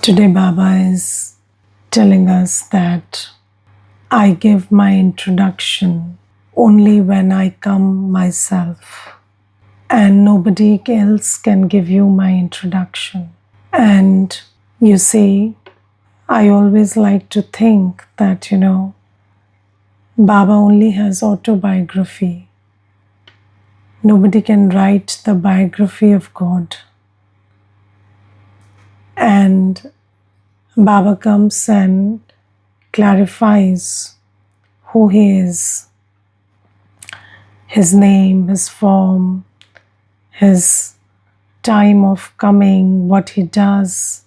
Today, Baba is telling us that I give my introduction only when I come myself, and nobody else can give you my introduction. And you see, I always like to think that, Baba only has autobiography. Nobody can write the biography of God. And Baba comes and clarifies who he is, his name, his form, his time of coming, what he does.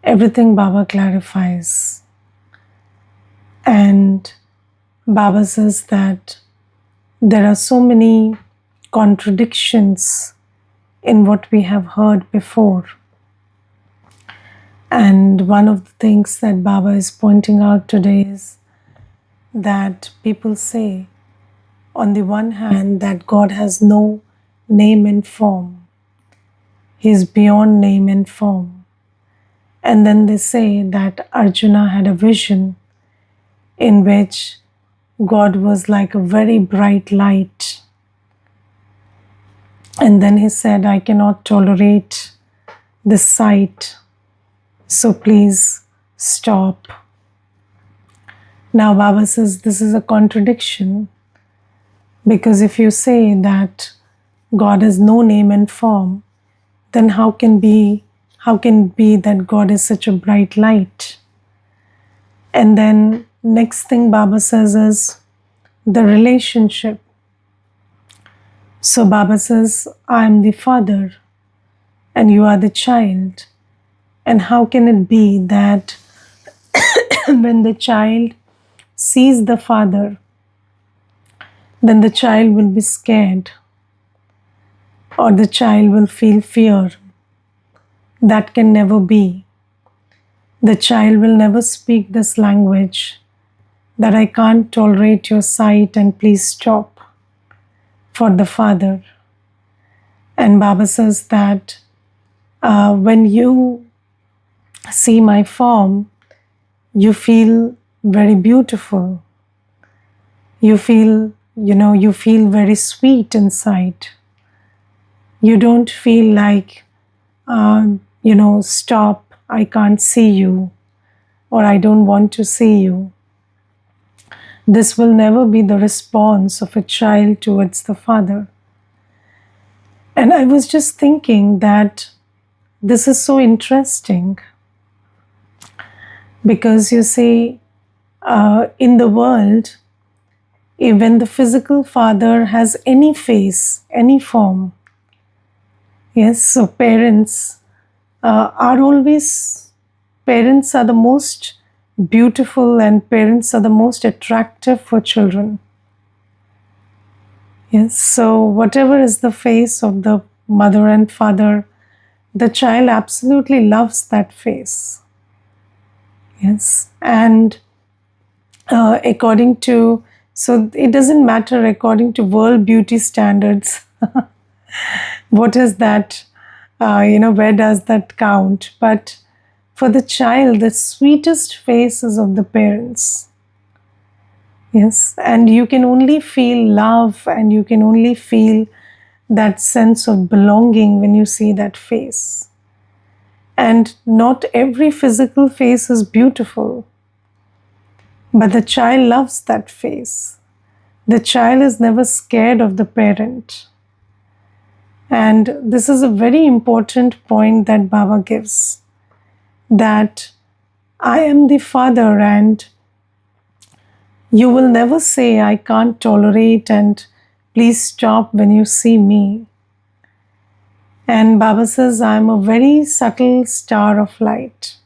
Everything Baba clarifies. And Baba says that there are so many contradictions in what we have heard before. And one of the things that Baba is pointing out today is that people say, on the one hand, that God has no name and form. He is beyond name and form. And then they say that Arjuna had a vision in which God was like a very bright light. And then he said, I cannot tolerate this sight, so please stop. Now Baba says this is a contradiction, because if you say that God has no name and form, then how can be that God is such a bright light? And then next thing Baba says is the relationship. So Baba says, I am the father and you are the child. And how can it be that when the child sees the father, then the child will be scared or the child will feel fear? That can never be. The child will never speak this language that I can't tolerate your sight and please stop for the father. And Baba says that when you see my form, you feel very beautiful. You feel very sweet inside. You don't feel like, stop, I can't see you, or I don't want to see you. This will never be the response of a child towards the father. And I was just thinking that this is so interesting, because you see, in the world, even the physical father has any face, any form. Yes, so parents are the most beautiful, and parents are the most attractive for children. Yes, so whatever is the face of the mother and father, the child absolutely loves that face. Yes, and so it doesn't matter according to world beauty standards. What is that? Where does that count? But for the child, the sweetest face is of the parents. Yes, and you can only feel love and you can only feel that sense of belonging when you see that face. And not every physical face is beautiful, but the child loves that face. The child is never scared of the parent. And this is a very important point that Baba gives, that I am the father and you will never say I can't tolerate and please stop when you see me. And Baba says I am a very subtle star of light.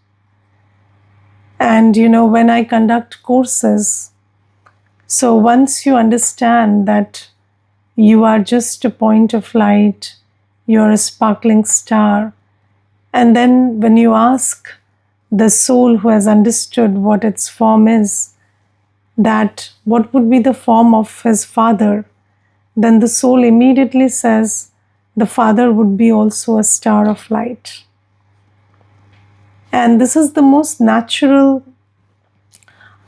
And when I conduct courses, so once you understand that you are just a point of light, you're a sparkling star, and then when you ask the soul who has understood what its form is, that what would be the form of his father, then the soul immediately says the father would be also a star of light. And this is the most natural,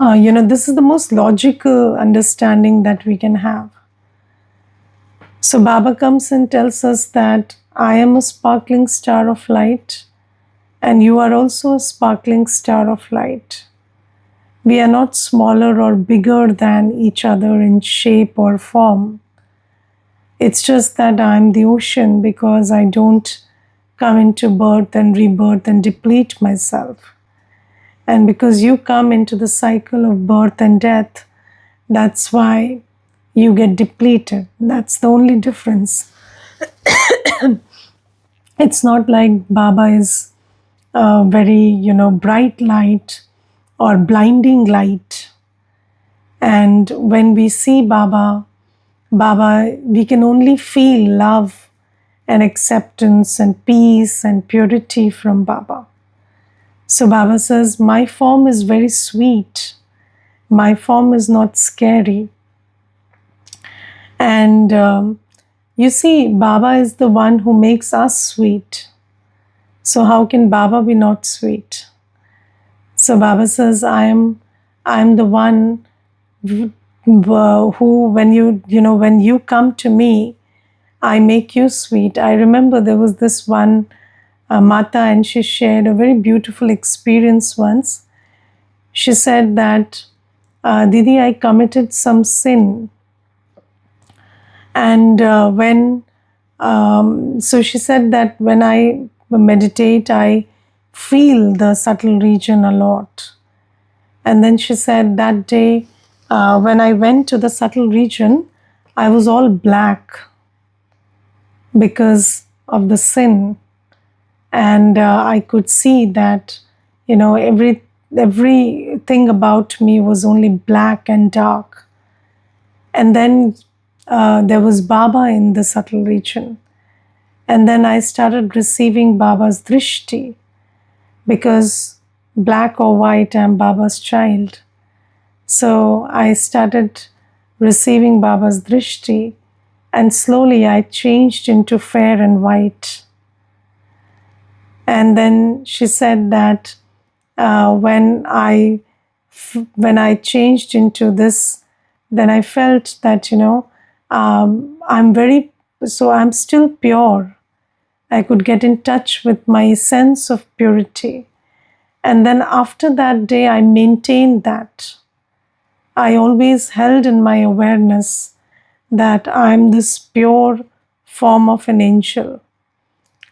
this is the most logical understanding that we can have. So Baba comes and tells us that I am a sparkling star of light, and you are also a sparkling star of light. We are not smaller or bigger than each other in shape or form. It's just that I'm the ocean because I don't come into birth and rebirth and deplete myself. And because you come into the cycle of birth and death, that's why you get depleted. That's the only difference. It's not like Baba is a very, bright light or blinding light. And when we see Baba, we can only feel love and acceptance and peace and purity from Baba. So Baba says, my form is very sweet. My form is not scary. And you see, Baba is the one who makes us sweet. So how can Baba be not sweet? So Baba says, I am the one who, when you come to me, I make you sweet. I remember there was this one Mata, and she shared a very beautiful experience once. She said that, Didi, I committed some sin. And so she said that when I meditate, I feel the subtle region a lot. And then she said that day, when I went to the subtle region, I was all black because of the sin. And I could see that, everything about me was only black and dark. And then there was Baba in the subtle region. And then I started receiving Baba's drishti, because black or white, I'm Baba's child. So I started receiving Baba's drishti, and slowly I changed into fair and white. And then she said that when I changed into this, then I felt that, I'm still pure. I could get in touch with my sense of purity. And then after that day, I maintained that. I always held in my awareness that I'm this pure form of an angel.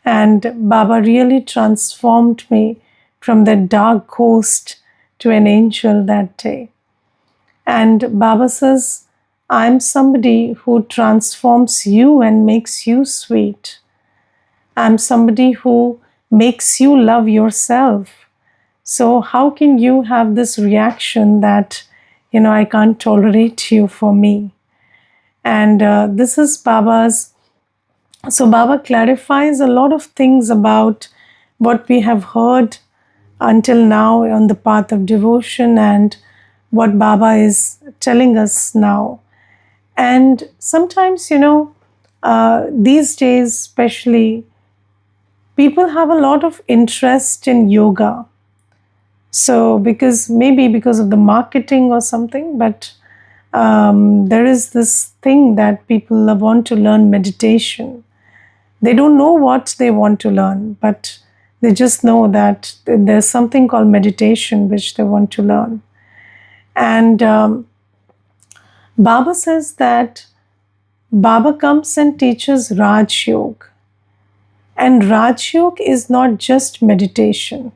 And Baba really transformed me from that dark ghost to an angel that day. And Baba says, I'm somebody who transforms you and makes you sweet. I'm somebody who makes you love yourself. So how can you have this reaction that, I can't tolerate you for me? And this is Baba's. So Baba clarifies a lot of things about what we have heard until now on the path of devotion and what Baba is telling us now. And sometimes, these days especially, people have a lot of interest in yoga. So maybe because of the marketing or something, but there is this thing that people want to learn meditation. They don't know what they want to learn, but they just know that there's something called meditation which they want to learn. And Baba says that Baba comes and teaches Raj Yoga. And Raj Yoga is not just meditation.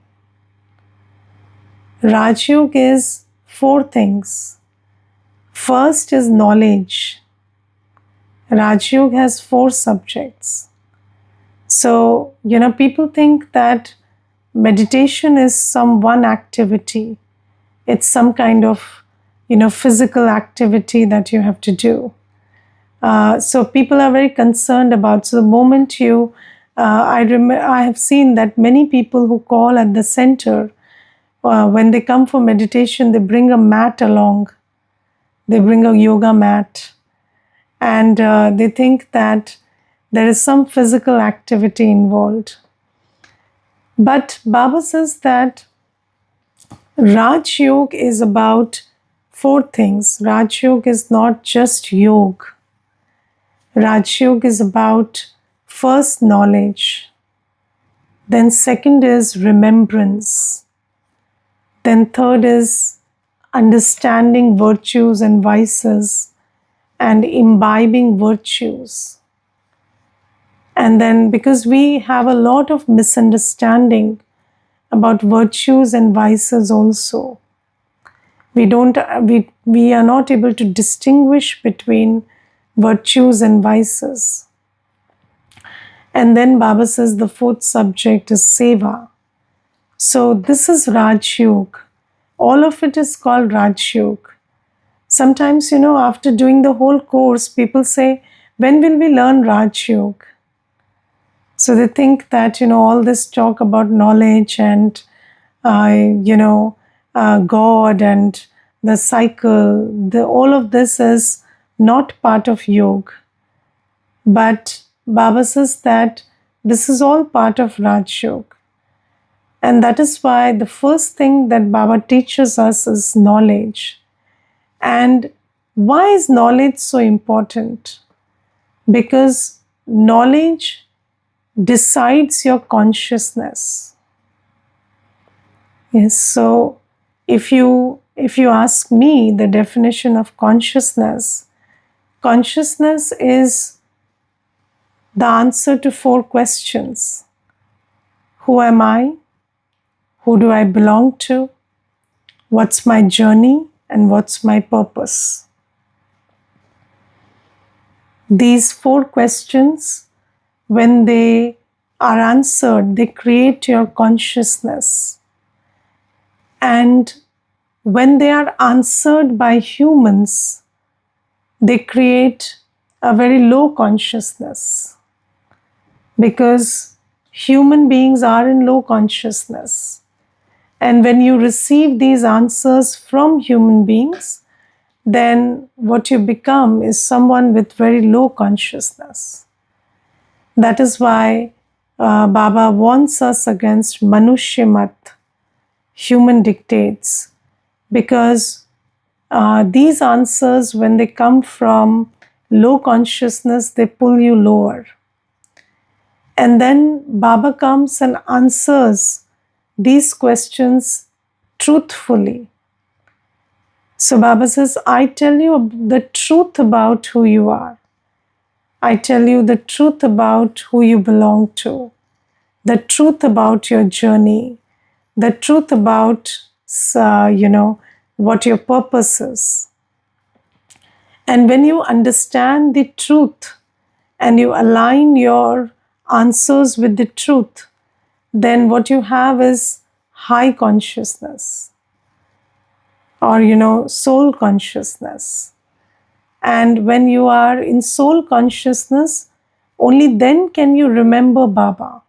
Raj Yoga is 4 things. First is knowledge. Raj Yoga has 4 subjects. So, people think that meditation is some one activity. It's some kind of, physical activity that you have to do. So people are very concerned about. So the moment I have seen that many people who call at the center, when they come for meditation, they bring a mat along. They bring a yoga mat. And they think that there is some physical activity involved. But Baba says that Raj Yoga is about four things. Raj Yoga is not just yoga. Raj Yoga is about first knowledge, then second is remembrance, then third is understanding virtues and vices and imbibing virtues. And then, because we have a lot of misunderstanding about virtues and vices also, we are not able to distinguish between virtues and vices. And then Baba says the fourth subject is seva. So this is Raj Yoga. All of it is called Raj Yoga. Sometimes, after doing the whole course, people say, when will we learn Raj Yoga? So they think that, all this talk about knowledge and, God and the cycle, all of this is not part of yoga. But Baba says that this is all part of Raj Yoga. And that is why the first thing that Baba teaches us is knowledge. And why is knowledge so important? Because knowledge decides your consciousness. Yes, so if you ask me the definition of consciousness is the answer to four questions. Who am I? Who do I belong to? What's my journey? And what's my purpose? These four questions, when they are answered, they create your consciousness. And when they are answered by humans, they create a very low consciousness. Because human beings are in low consciousness. And when you receive these answers from human beings, then what you become is someone with very low consciousness. That is why Baba warns us against Manushyamat, human dictates, because these answers, when they come from low consciousness, they pull you lower. And then Baba comes and answers these questions truthfully. So Baba says, I tell you the truth about who you are. I tell you the truth about who you belong to, the truth about your journey, the truth about, what your purpose is. And when you understand the truth and you align your answers with the truth, then what you have is high consciousness or, soul consciousness. And when you are in soul consciousness, only then can you remember Baba.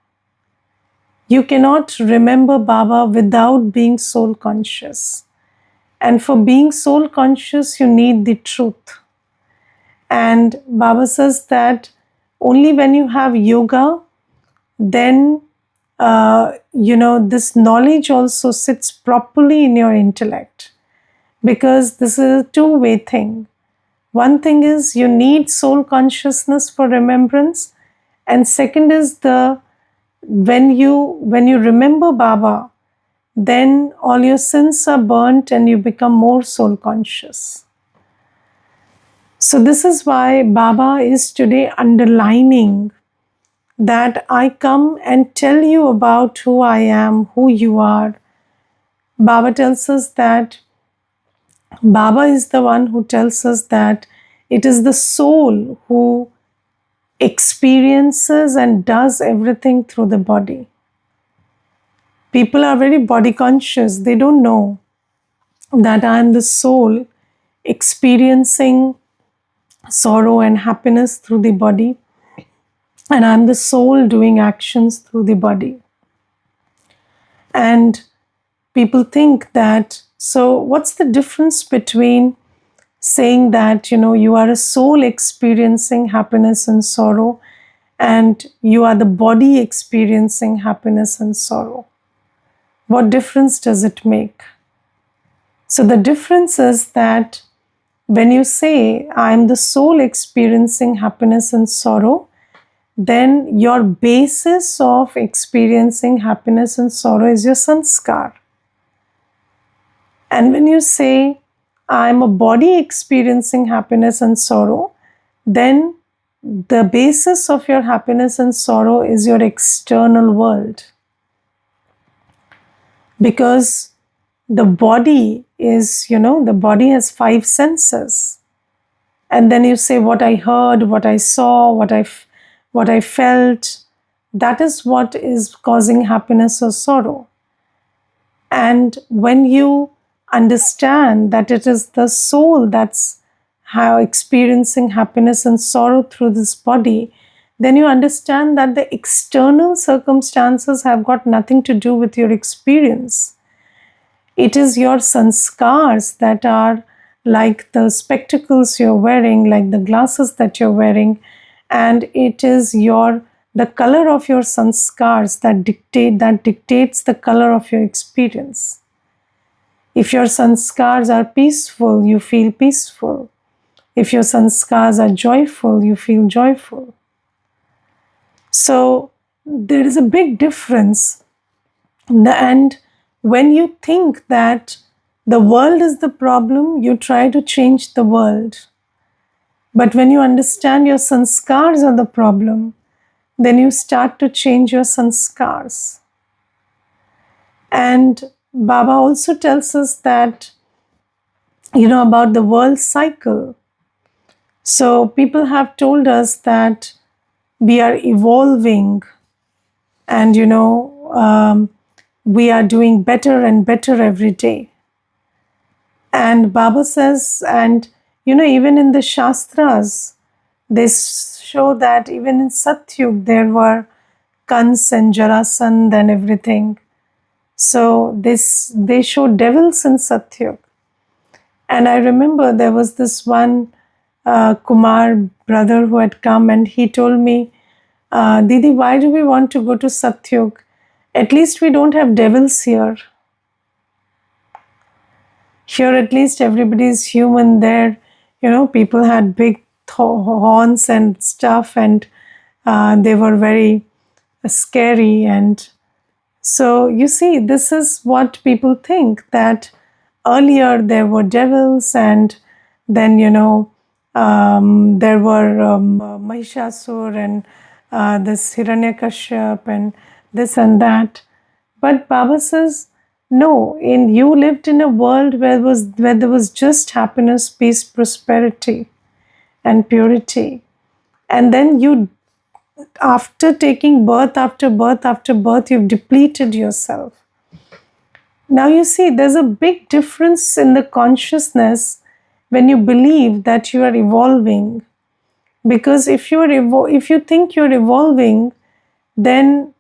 You cannot remember Baba without being soul conscious. And for being soul conscious, you need the truth. And Baba says that only when you have yoga, then this knowledge also sits properly in your intellect, because this is a two-way thing. One thing is you need soul consciousness for remembrance, and second is when you remember Baba, then all your sins are burnt and you become more soul conscious. So this is why Baba is today underlining that I come and tell you about who I am, who you are. Baba tells us that Baba is the one who tells us that it is the soul who experiences and does everything through the body. People are very body conscious. They don't know that I am the soul experiencing sorrow and happiness through the body, and I'm the soul doing actions through the body. And people think that, so what's the difference between saying that, you are a soul experiencing happiness and sorrow, and you are the body experiencing happiness and sorrow. What difference does it make? So the difference is that when you say, I am the soul experiencing happiness and sorrow, then your basis of experiencing happiness and sorrow is your sanskar. And when you say, I am a body experiencing happiness and sorrow, then the basis of your happiness and sorrow is your external world. Because the body is, the body has 5 senses. And then you say, what I heard, what I saw, what I felt, that is what is causing happiness or sorrow. And when you understand that it is the soul that's experiencing happiness and sorrow through this body, then you understand that the external circumstances have got nothing to do with your experience. It is your sanskars that are like the spectacles you're wearing, like the glasses that you're wearing, and it is the color of your sanskars that dictates the color of your experience. If your sanskars are peaceful, you feel peaceful. If your sanskars are joyful, you feel joyful. So there is a big difference. And when you think that the world is the problem, you try to change the world. But when you understand your sanskars are the problem, then you start to change your sanskars. And Baba also tells us that, about the world cycle. So people have told us that we are evolving and, we are doing better and better every day. And Baba says, and, even in the Shastras, they show that even in Satyug, there were Kans and Jarasandh and everything. So they show devils in Satyug. And I remember there was this one Kumar brother who had come and he told me, Didi, why do we want to go to Satyug? At least we don't have devils here. Here at least everybody is human. There, people had big horns and stuff and they were very scary. And so you see, this is what people think, that earlier there were devils and then, there were Mahishasur and this Hiranyakashyap and this and that. But Baba says, no, you lived in a world where there was just happiness, peace, prosperity, and purity. And then you, after taking birth after birth after birth, you've depleted yourself. Now you see, there's a big difference in the consciousness when you believe that you are evolving. Because if you think you're evolving, then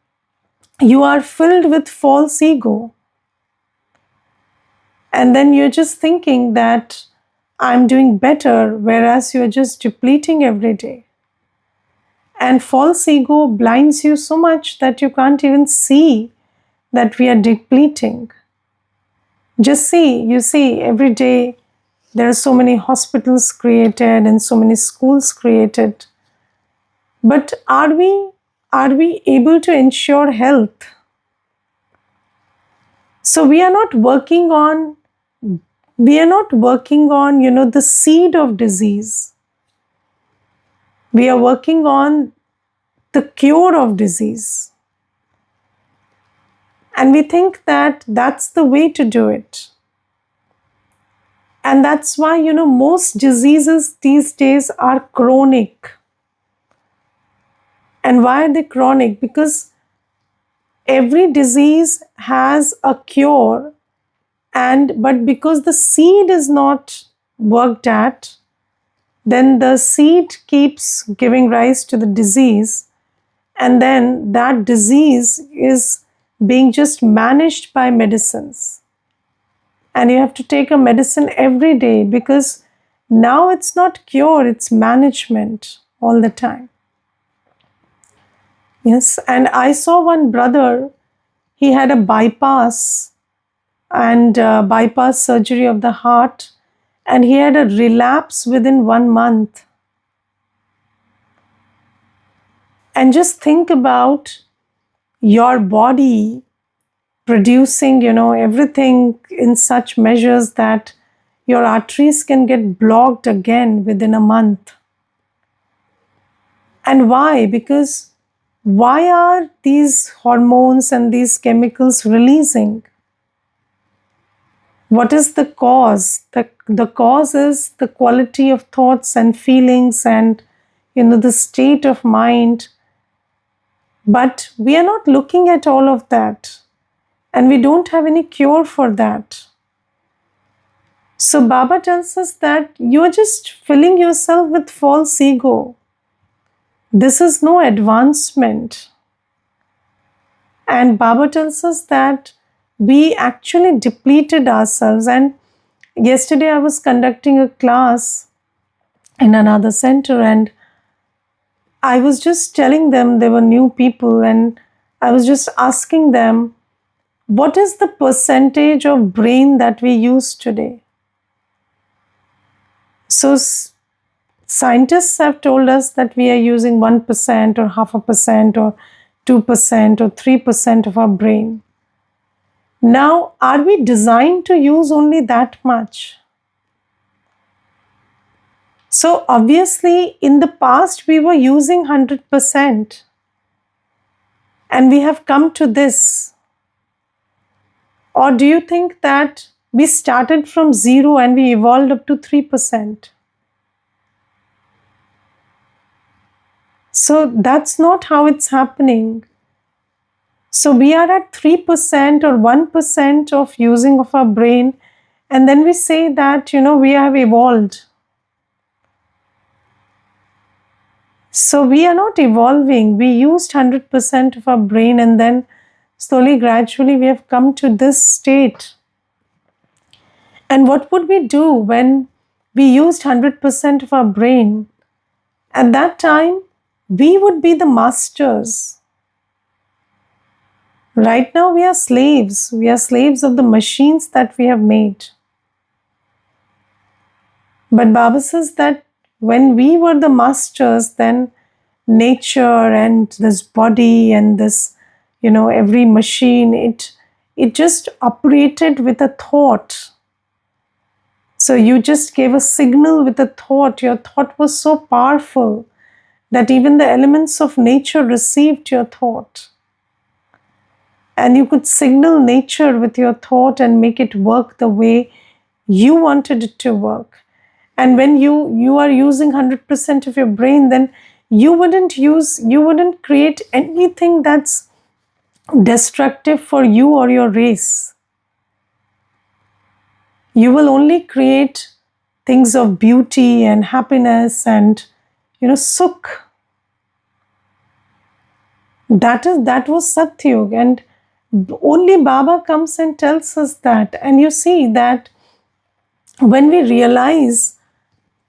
you are filled with false ego. And then you're just thinking that I'm doing better, whereas you're just depleting every day. And false ego blinds you so much that you can't even see that we are depleting. Just see, every day there are so many hospitals created and so many schools created. But are we able to ensure health? So we are not working on, the seed of disease. We are working on the cure of disease. And we think that that's the way to do it. And that's why, most diseases these days are chronic. And why are they chronic? Because every disease has a cure, but because the seed is not worked at, then the seed keeps giving rise to the disease, and then that disease is being just managed by medicines. And you have to take a medicine every day because now it's not cure, it's management all the time. Yes, and I saw one brother, he had a bypass and bypass surgery of the heart, and he had a relapse within 1 month. And just think about your body producing, everything in such measures that your arteries can get blocked again within a month. And why? Because why are these hormones and these chemicals releasing? What is the cause? The cause is the quality of thoughts and feelings and the state of mind. But we are not looking at all of that. And we don't have any cure for that. So Baba tells us that you're just filling yourself with false ego. This is no advancement. And Baba tells us that we actually depleted ourselves. And yesterday I was conducting a class in another center, and I was just telling them, there were new people, and I was just asking them, what is the percentage of brain that we use today? So scientists have told us that we are using 1% or 0.5% or 2% or 3% of our brain. Now, are we designed to use only that much? So obviously, in the past, we were using 100%, and we have come to this. Or do you think that we started from zero and we evolved up to 3%? So that's not how it's happening. So we are at 3% or 1% of using of our brain, and then we say that, we have evolved. So we are not evolving. We used 100% of our brain, and then slowly, gradually, we have come to this state. And what would we do when we used 100% of our brain? At that time, we would be the masters. Right now, we are slaves. We are slaves of the machines that we have made. But Baba says that when we were the masters, then nature and this body and this, every machine, it just operated with a thought. So you just gave a signal with a thought. Your thought was so powerful that even the elements of nature received your thought. And you could signal nature with your thought and make it work the way you wanted it to work. And when you are using 100% of your brain, then you wouldn't create anything that's destructive for you or your race. You will only create things of beauty and happiness and, sukh. That was Satyug, and only Baba comes and tells us that. And you see that when we realize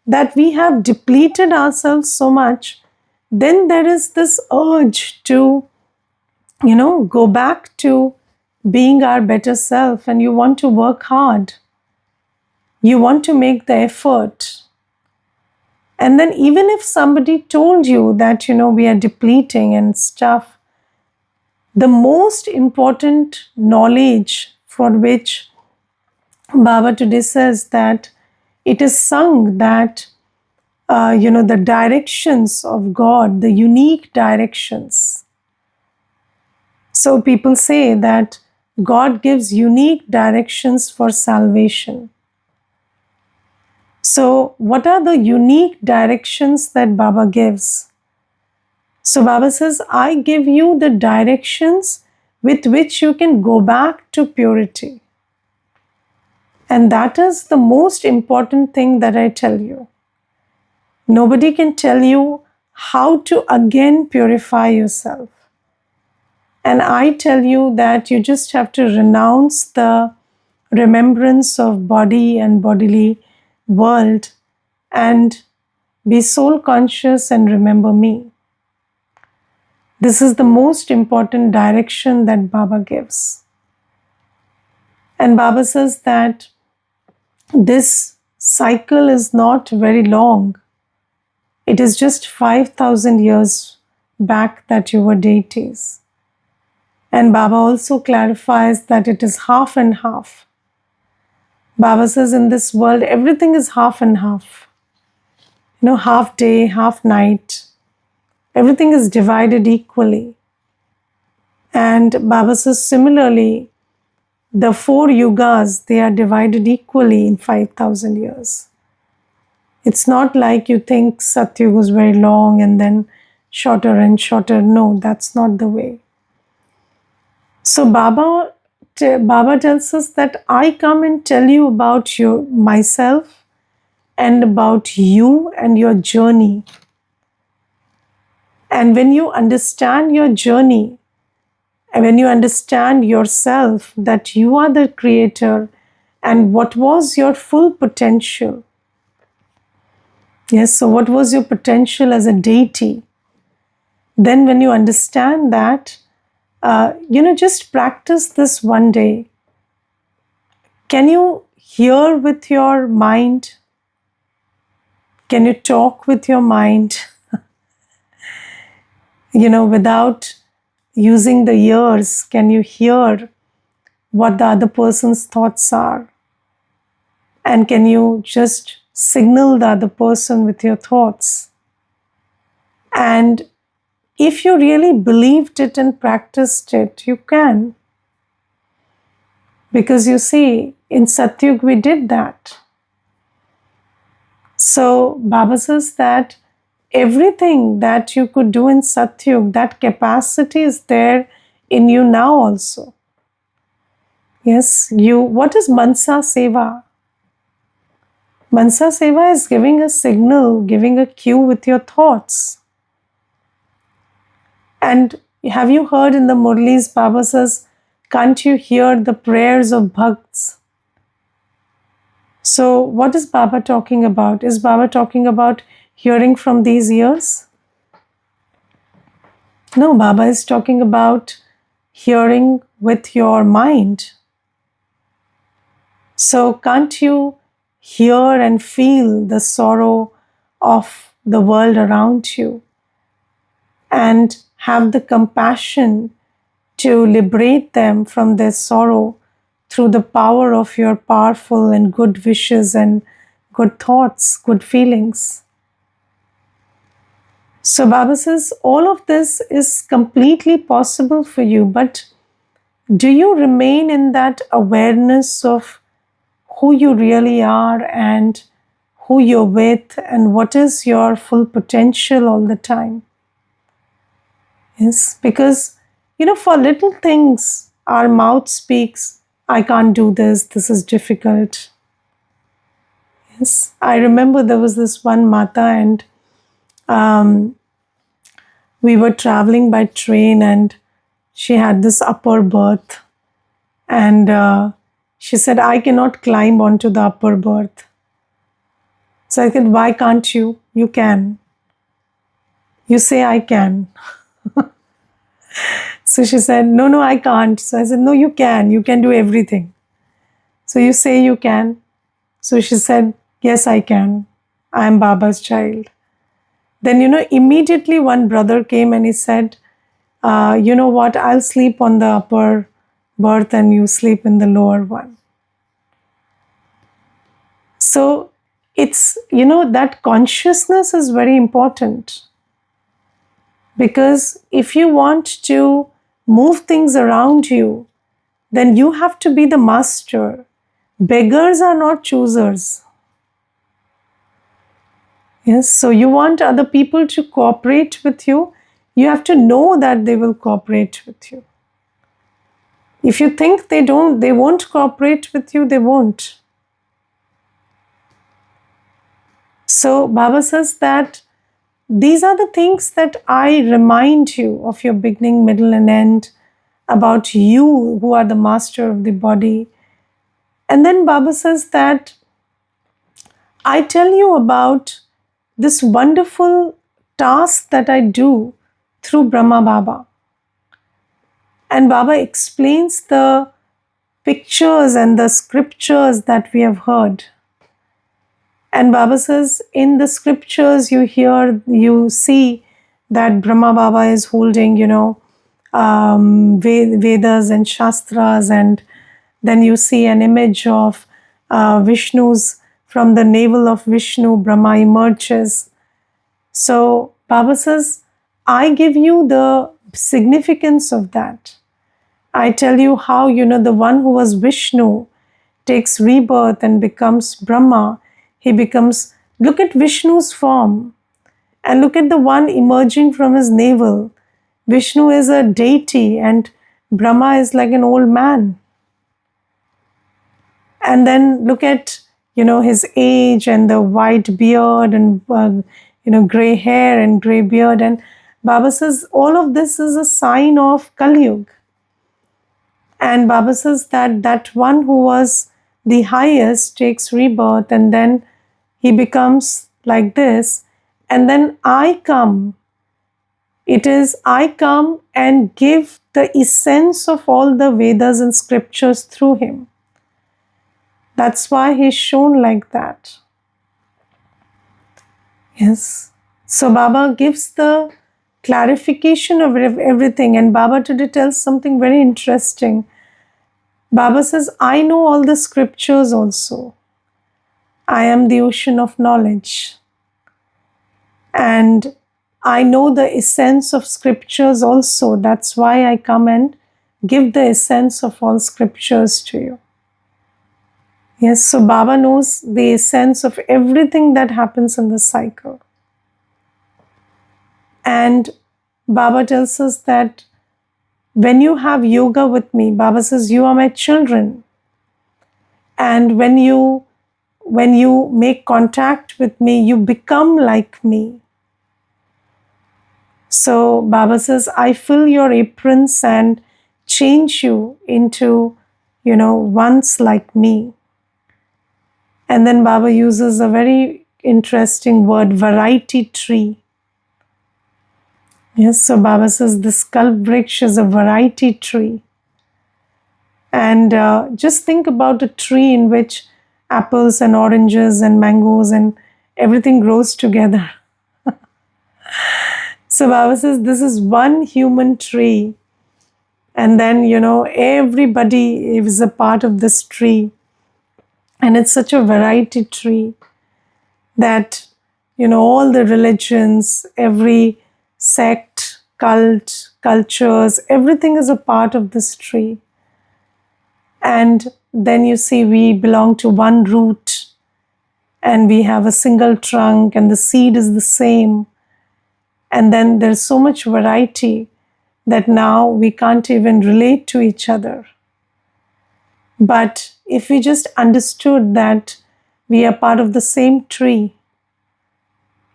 that we have depleted ourselves so much, then there is this urge to, go back to being our better self, and you want to work hard. You want to make the effort. And then even if somebody told you that, we are depleting and stuff, the most important knowledge for which Baba today says that it is sung that, the directions of God, the unique directions. So people say that God gives unique directions for salvation. So what are the unique directions that Baba gives? So Baba says, I give you the directions with which you can go back to purity. And that is the most important thing that I tell you. Nobody can tell you how to again purify yourself. And I tell you that you just have to renounce the remembrance of body and bodily world and be soul conscious and remember me. This is the most important direction that Baba gives. And Baba says that this cycle is not very long. It is just 5,000 years back that you were deities. And Baba also clarifies that it is half and half. Baba says in this world, everything is half and half. Half day, half night. Everything is divided equally. And Baba says similarly, the 4 yugas, they are divided equally in 5,000 years. It's not like you think Satyuga was very long and then shorter and shorter. No, that's not the way. So Baba tells us that I come and tell you about myself and about you and your journey. And when you understand your journey, and when you understand yourself, that you are the creator and what was your full potential. Yes, so what was your potential as a deity? Then when you understand that, just practice this one day. Can you hear with your mind? Can you talk with your mind? Without using the ears, can you hear what the other person's thoughts are? And can you just signal the other person with your thoughts? And if you really believed it and practiced it, you can. Because you see, in Satyug we did that. So Baba says that everything that you could do in Satyug, that capacity is there in you now also. Yes, what is Mansa Seva? Mansa Seva is giving a signal, giving a cue with your thoughts. And have you heard in the Murlis, Baba says, can't you hear the prayers of bhakts? So what is Baba talking about? Is Baba talking about hearing from these ears? No, Baba is talking about hearing with your mind. So can't you hear and feel the sorrow of the world around you and have the compassion to liberate them from their sorrow through the power of your powerful and good wishes and good thoughts, good feelings? So Baba says all of this is completely possible for you, but do you remain in that awareness of who you really are and who you're with and what is your full potential all the time? Yes, because for little things, our mouth speaks, I can't do this is difficult. Yes, I remember there was this one Mata and we were traveling by train and she had this upper berth and she said, I cannot climb onto the upper berth. So I said, why can't you? You can. You say I can. So she said, no, I can't. So I said, no, you can. You can do everything. So you say you can. So she said, yes, I can. I am Baba's child. Then, immediately one brother came and he said, you know what, I'll sleep on the upper berth and you sleep in the lower one. So it's, that consciousness is very important. Because if you want to move things around you, then you have to be the master. Beggars are not choosers. Yes, so you want other people to cooperate with you, you have to know that they will cooperate with you. If you think they won't cooperate with you, they won't. So Baba says that these are the things that I remind you of your beginning, middle and end, about you who are the master of the body. And then Baba says that I tell you about this wonderful task that I do through Brahma Baba. And Baba explains the pictures and the scriptures that we have heard. And Baba says, in the scriptures you see that Brahma Baba is holding, Vedas and Shastras, and then you see an image of Vishnu's, from the navel of Vishnu, Brahma emerges. So Baba says, I give you the significance of that. I tell you how, the one who was Vishnu takes rebirth and becomes Brahma. He becomes, look at Vishnu's form and look at the one emerging from his navel. Vishnu is a deity and Brahma is like an old man. And then look at, his age and the white beard and, gray hair and gray beard. And Baba says, all of this is a sign of Kali Yuga. And Baba says that one who was the highest takes rebirth and then he becomes like this. And then I come. It is I come and give the essence of all the Vedas and scriptures through him. That's why he's shown like that. Yes. So Baba gives the clarification of everything. And Baba today tells something very interesting. Baba says, I know all the scriptures also. I am the ocean of knowledge. And I know the essence of scriptures also. That's why I come and give the essence of all scriptures to you. Yes, so Baba knows the essence of everything that happens in the cycle. And Baba tells us that when you have yoga with me, Baba says, you are my children. And when you make contact with me, you become like me. So Baba says, I fill your aprons and change you into, once like me. And then Baba uses a very interesting word, variety tree. Yes, so Baba says this Kalp-vriksha is a variety tree. And just think about a tree in which apples and oranges and mangoes and everything grows together. So Baba says this is one human tree. And then, everybody is a part of this tree. And it's such a variety tree that, all the religions, every sect, cult, cultures, everything is a part of this tree. And then you see we belong to one root and we have a single trunk and the seed is the same. And then there's so much variety that now we can't even relate to each other. But if we just understood that we are part of the same tree,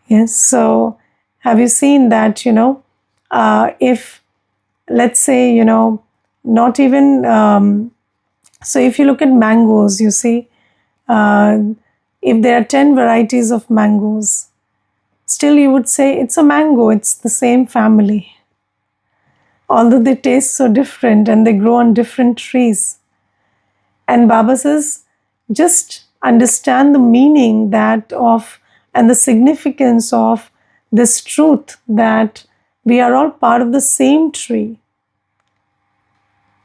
yes, so have you seen that, if, let's say, not even, so if you look at mangoes, you see, if there are 10 varieties of mangoes, still you would say it's a mango, it's the same family. Although they taste so different and they grow on different trees. And Baba says, just understand the meaning and the significance of this truth that we are all part of the same tree.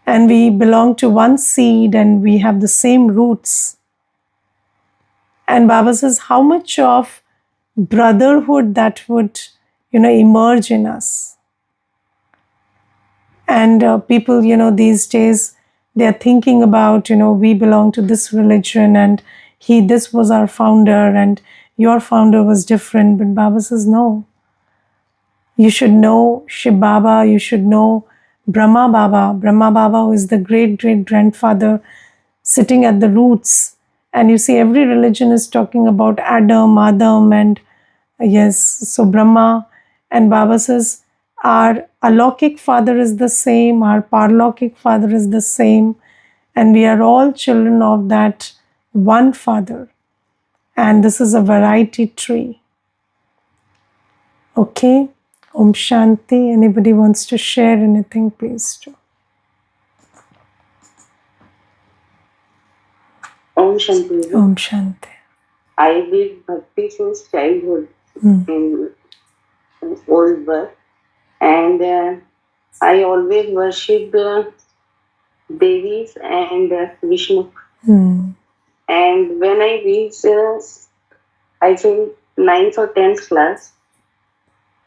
And we belong to one seed and we have the same roots. And Baba says, how much of brotherhood that would, emerge in us. And people, these days, they're thinking about, we belong to this religion and this was our founder and your founder was different. But Baba says, no. You should know Shiv Baba, you should know Brahma Baba, who is the great-great-grandfather sitting at the roots. And you see, every religion is talking about Adam, and yes, so Brahma. And Baba says, our alaukic father is the same, our parlaukic father is the same, and we are all children of that one father. And this is a variety tree. Okay, Om Shanti. Anybody wants to share anything, please do. Om Shanti. Om Shanti. I did bhakti since childhood in old birth, and I always worshipped Devis and Vishnu. And when I reached, I think, 9th or 10th class,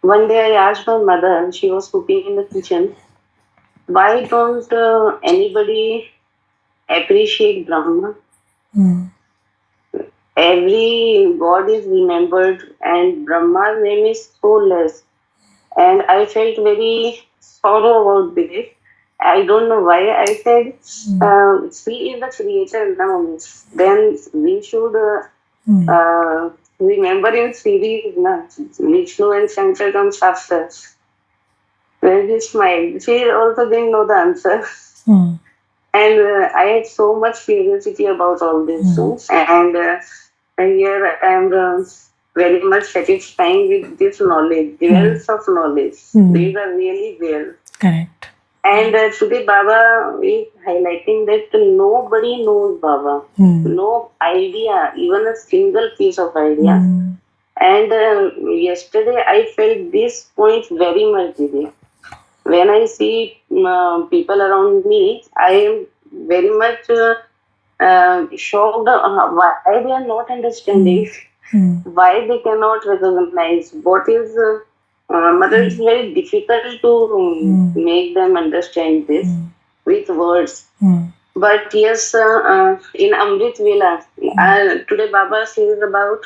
one day I asked my mother, she was cooking in the kitchen, why don't anybody appreciate Brahma? Every god is remembered, and Brahma's name is so less. And I felt very sorrow about this. I don't know why. I said, he is the creator now. Then we should remember in series, na? Vishnu and Shankar comes after. Then he smiled. She also didn't know the answer. And I had so much curiosity about all these things. And here I am very much satisfying with this knowledge, wealth of knowledge. These are really wealth. Correct. And today Baba is highlighting that nobody knows Baba. No idea, even a single piece of idea. And yesterday I felt this point very much, Didi. When I see people around me, I am very much shocked why they are not understanding, why they cannot recognize what is. Mother, it's very difficult to make them understand this with words. But yes, in Amrit Vela, today Baba says about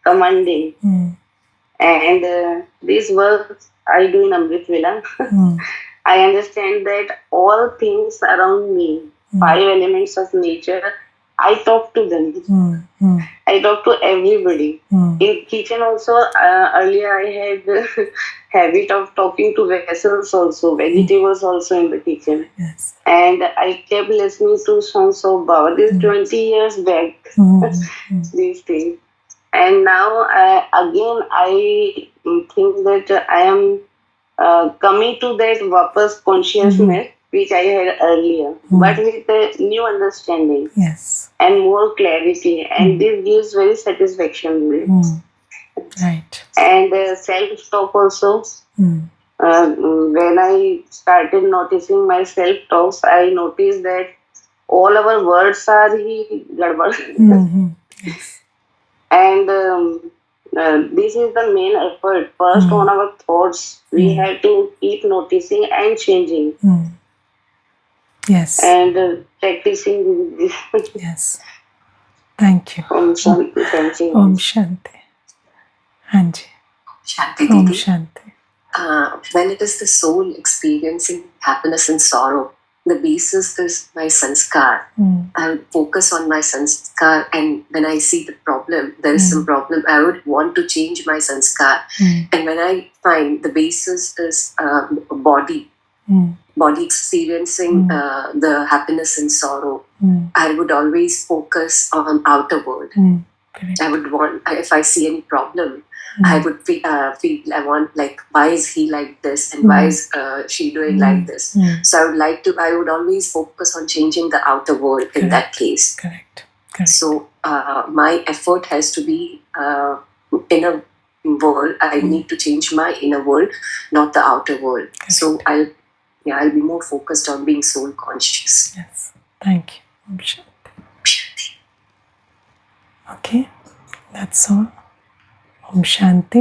commanding. And these works I do in Amrit Vela. I understand that all things around me, 5 elements of nature, I talk to them. I talk to everybody. In kitchen also, earlier I had habit of talking to vessels also, vegetables also in the kitchen. Yes. And I kept listening to songs of Baba. This 20 years back, these things. And now, again, I think that I am coming to that vapas consciousness which I had earlier, but with a new understanding. Yes. And more clarity, and this gives very satisfaction. Right. And self-talk also. When I started noticing my self-talks, I noticed that all our words are he gadbad. Yes. And this is the main effort. First, on our thoughts, we have to keep noticing and changing. Yes. And practicing this. Yes. Thank you. Om Shanti. Thank you. Om Shanti. Hanji. Shanti Om Didi. Shanti. When it is the soul experiencing happiness and sorrow, the basis is my sanskar. I would focus on my sanskar, and when I see the problem, there is some problem, I would want to change my sanskar. And when I find the basis is body experiencing the happiness and sorrow, I would always focus on outer world. I would want, if I see any problem, I would feel, I want, like, why is he like this, and why is she doing like this? So I would always focus on changing the outer world in that case. Correct. So my effort has to be inner world. I need to change my inner world, not the outer world. So I'll be more focused on being soul conscious. Yes. Thank you. Om Shanti. Okay. That's all. Om Shanti.